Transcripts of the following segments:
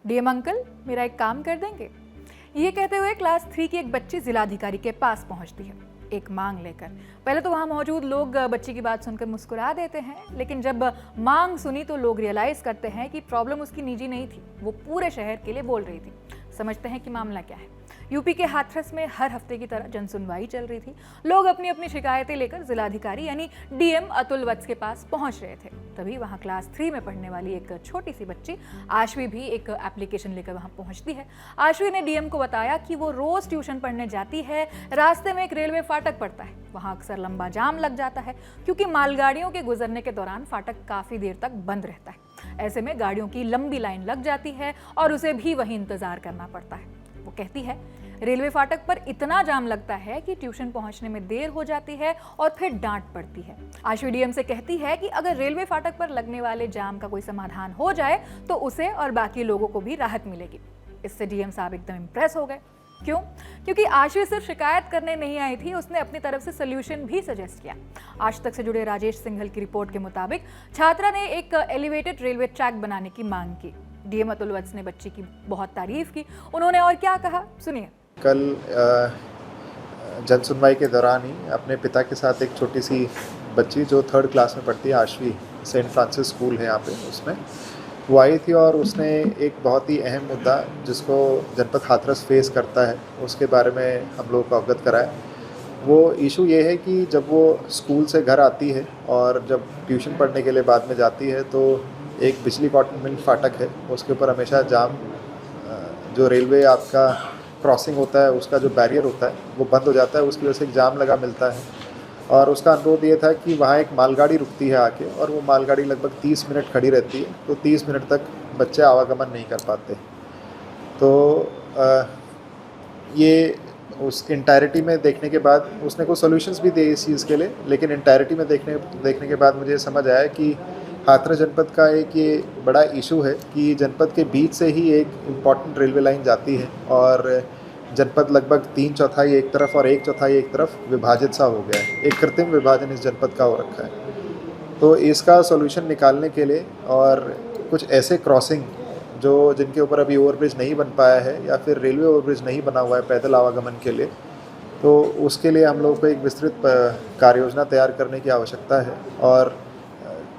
DM uncle, मेरा एक काम कर देंगे? ये कहते हुए क्लास 3 की एक बच्ची जिलाधिकारी के पास पहुंचती है एक मांग लेकर। पहले तो वहां मौजूद लोग बच्ची की बात सुनकर मुस्कुरा देते हैं, लेकिन जब मांग सुनी तो लोग रियलाइज करते हैं कि प्रॉब्लम उसकी निजी नहीं थी, वो पूरे शहर के लिए बोल रही थी। समझते हैं कि मामला क्या है। यूपी के हाथरस में हर हफ्ते की तरह जनसुनवाई चल रही थी। लोग अपनी अपनी शिकायतें लेकर जिलाधिकारी यानी डीएम अतुल वत्स के पास पहुंच रहे थे। तभी वहां क्लास 3 में पढ़ने वाली एक छोटी सी बच्ची आश्वी भी एक एप्लीकेशन लेकर वहां पहुंचती है। आश्वी ने डीएम को बताया कि वो रोज ट्यूशन पढ़ने जाती है, रास्ते में एक रेलवे फाटक पड़ता है, वहां अक्सर लंबा जाम लग जाता है क्योंकि मालगाड़ियों के गुजरने के दौरान फाटक काफी देर तक बंद रहता है। ऐसे में गाड़ियों की लंबी लाइन लग जाती है और उसे भी वहीं इंतजार करना पड़ता है। वो कहती है, रेलवे फाटक पर इतना जाम लगता है कि ट्यूशन पहुंचने में देर हो जाती है और फिर डांट पड़ती है। आश्वी डीएम से कहती है कि अगर रेलवे फाटक पर लगने वाले जाम का कोई समाधान हो जाए तो उसे और बाकी लोगों को भी राहत मिलेगी। इससे डीएम साहब एकदम इंप्रेस हो गए। क्यों? क्योंकि आश्वी सिर्फ शिकायत करने नहीं आई थी, उसने अपनी तरफ से सोल्यूशन भी सजेस्ट किया। आज तक से जुड़े राजेश सिंघल की रिपोर्ट के मुताबिक छात्रा ने एक एलिवेटेड रेलवे ट्रैक बनाने की मांग की। डीएम अतुल वत्स ने बच्ची की बहुत तारीफ की। उन्होंने और क्या कहा, सुनिए। कल जनसुनवाई के दौरान ही अपने पिता के साथ एक छोटी सी बच्ची जो 3rd क्लास में पढ़ती है, आश्वी, सेंट फ्रांसिस स्कूल है यहाँ पे, उसमें वो आई थी और उसने एक बहुत ही अहम मुद्दा जिसको जनपद हाथरस फेस करता है उसके बारे में हम लोगों को अवगत कराया। वो इशू ये है कि जब वो स्कूल से घर आती है और जब ट्यूशन पढ़ने के लिए बाद में जाती है तो एक बिजली कॉटन मिल फाटक है, उसके ऊपर हमेशा जाम, जो रेलवे आपका क्रॉसिंग होता है उसका जो बैरियर होता है वो बंद हो जाता है, उसकी वजह से एक जाम लगा मिलता है। और उसका अनुरोध ये था कि वहाँ एक मालगाड़ी रुकती है आके और वो मालगाड़ी लगभग 30 मिनट खड़ी रहती है, तो 30 मिनट तक बच्चे आवागमन नहीं कर पाते। तो ये उस इंटायरिटी में देखने के बाद उसने कुछ सॉल्यूशंस भी दिए इस चीज़ के लिए, लेकिन इंटायरिटी में देखने के बाद मुझे समझ आया कि हाथरस जनपद का एक ये बड़ा इशू है कि जनपद के बीच से ही एक इम्पॉर्टेंट रेलवे लाइन जाती है और जनपद लगभग 3/4 एक तरफ और 1/4 एक तरफ विभाजित सा हो गया है। एक कृत्रिम विभाजन इस जनपद का हो रखा है। तो इसका सॉल्यूशन निकालने के लिए और कुछ ऐसे क्रॉसिंग जो जिनके ऊपर अभी ओवरब्रिज नहीं बन पाया है या फिर रेलवे ओवरब्रिज नहीं बना हुआ है पैदल आवागमन के लिए, तो उसके लिए हम लोगों को एक विस्तृत कार्य योजना तैयार करने की आवश्यकता है। और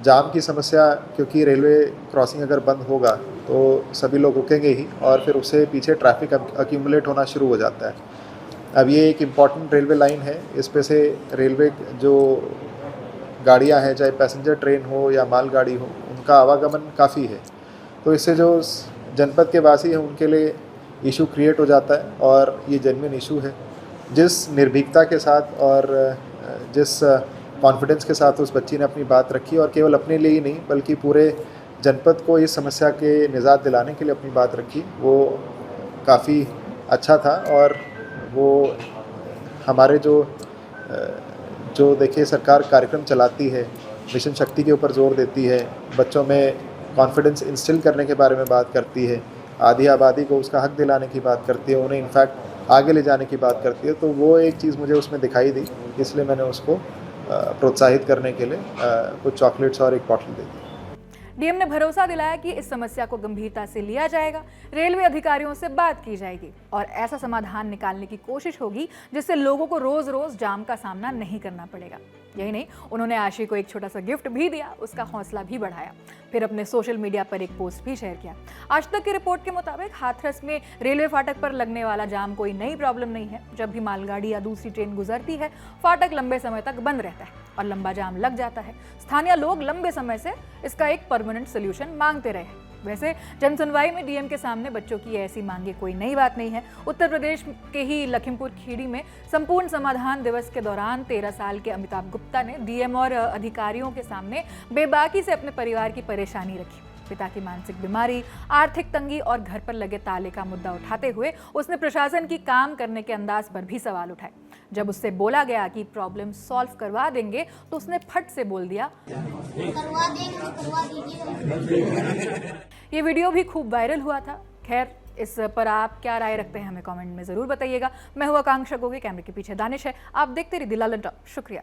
जाम की समस्या, क्योंकि रेलवे क्रॉसिंग अगर बंद होगा तो सभी लोग रुकेंगे ही और फिर उससे पीछे ट्रैफिक अक्यूमुलेट होना शुरू हो जाता है। अब ये एक इम्पॉर्टेंट रेलवे लाइन है, इस पे से रेलवे जो गाड़ियां हैं, चाहे पैसेंजर ट्रेन हो या मालगाड़ी हो, उनका आवागमन काफ़ी है। तो इससे जो जनपद के वासी हैं उनके लिए इशू क्रिएट हो जाता है और ये जेन्युइन इशू है। जिस निर्भीकता के साथ और जिस कॉन्फिडेंस के साथ उस बच्ची ने अपनी बात रखी और केवल अपने लिए ही नहीं बल्कि पूरे जनपद को इस समस्या के निजात दिलाने के लिए अपनी बात रखी, वो काफ़ी अच्छा था। और वो हमारे जो देखिए सरकार कार्यक्रम चलाती है, मिशन शक्ति के ऊपर जोर देती है, बच्चों में कॉन्फिडेंस इंस्टिल करने के बारे में बात करती है, आधी आबादी को उसका हक दिलाने की बात करती है, उन्हें इनफैक्ट आगे ले जाने की बात करती है। तो वो एक चीज़ मुझे उसमें दिखाई दी, इसलिए मैंने उसको प्रोत्साहित करने के लिए कुछ चॉकलेट्स और एक बॉटल दे दी। डीएम ने भरोसा दिलाया कि इस समस्या को गंभीरता से लिया जाएगा, रेलवे अधिकारियों से बात की जाएगी और ऐसा समाधान निकालने की कोशिश होगी जिससे लोगों को रोज रोज जाम का सामना नहीं करना पड़ेगा। यही नहीं, उन्होंने आशी को एक छोटा सा गिफ्ट भी दिया, उसका हौसला भी बढ़ाया। फिर अपने सोशल मीडिया पर एक पोस्ट भी शेयर किया। आज तक की रिपोर्ट के मुताबिक हाथरस में रेलवे फाटक पर लगने वाला जाम कोई नई प्रॉब्लम नहीं है। जब भी मालगाड़ी या दूसरी ट्रेन गुजरती है, फाटक लंबे समय तक बंद रहता है और लंबा जाम लग जाता है। स्थानीय लोग लंबे समय से इसका एक परमानेंट सोल्यूशन मांगते रहे हैं। वैसे जनसुनवाई में डीएम के सामने बच्चों की ऐसी मांगे कोई नई बात नहीं है। उत्तर प्रदेश के ही लखीमपुर खीरी में संपूर्ण समाधान दिवस के दौरान 13 साल के अमिताभ गुप्ता ने डीएम और अधिकारियों के सामने बेबाकी से अपने परिवार की परेशानी रखी। पिता की मानसिक बीमारी, आर्थिक तंगी और घर पर लगे ताले का मुद्दा उठाते हुए उसने प्रशासन की काम करने के अंदाज पर भी सवाल उठाए। जब उससे बोला गया कि प्रॉब्लम सॉल्व करवा देंगे तो उसने फट से बोल दिया, करवा देंगे, करवा दीजिए। ये वीडियो भी खूब वायरल हुआ था। खैर, इस पर आप क्या राय रखते हैं हमें कमेंट में ज़रूर बताइएगा। मैं हूँ आकांक्षा गोगे, कैमरे के पीछे दानिश है। आप देखते रहिए दिल लंटा। शुक्रिया।